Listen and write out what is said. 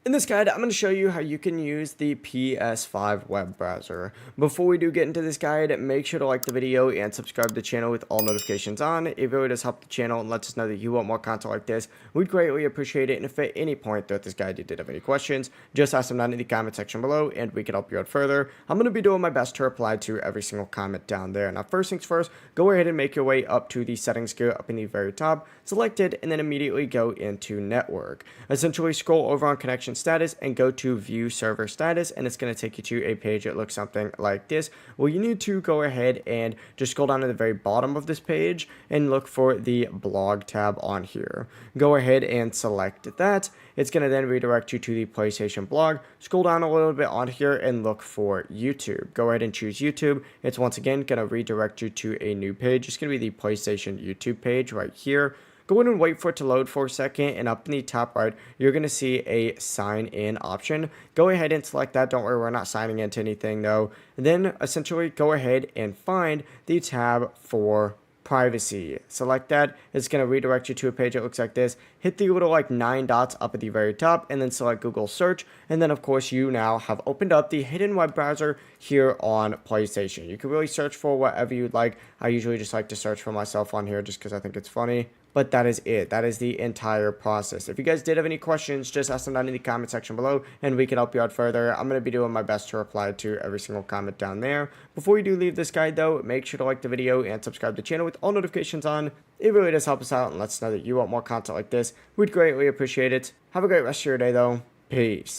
In this guide, I'm going to show you how you can use the PS5 web browser. Before we do get into this guide, make sure to like the video and subscribe to the channel with all notifications on. It really does help the channel and lets us know that you want more content like this. We'd greatly appreciate it, and if at any point throughout this guide you did have any questions, just ask them down in the comment section below and we can help you out further. I'm going to be doing my best to reply to every single comment down there. Now, first things first, go ahead and make your way up to the settings gear up in the very top, select it, and then immediately go into network. Essentially, scroll over on connection status and go to view server status, and it's going to take you to a page that looks something like this. Well, you need to go ahead and just scroll down to the very bottom of this page and look for the blog tab on here. Go ahead and select that. It's going to then redirect you to the PlayStation blog. Scroll down a little bit on here and look for YouTube. Go ahead and choose YouTube. It's once again going to redirect you to a new page. It's going to be the PlayStation YouTube page right here. Go ahead and wait for it to load for a second, and up in the top right, you're going to see a sign in option. Go ahead and select that. Don't worry, we're not signing into anything though. And then essentially go ahead and find the tab for privacy. Select that. It's going to redirect you to a page that looks like this. Hit the little like 9 dots up at the very top and then select Google search. And then of course you now have opened up the hidden web browser here on PlayStation. You can really search for whatever you'd like. I usually just like to search for myself on here just because I think it's funny. But that is it. That is the entire process. If you guys did have any questions, just ask them down in the comment section below and we can help you out further. I'm going to be doing my best to reply to every single comment down there. Before you do leave this guide though, make sure to like the video and subscribe to the channel with all notifications on. It really does help us out and lets us know that you want more content like this. We'd greatly appreciate it. Have a great rest of your day though. Peace.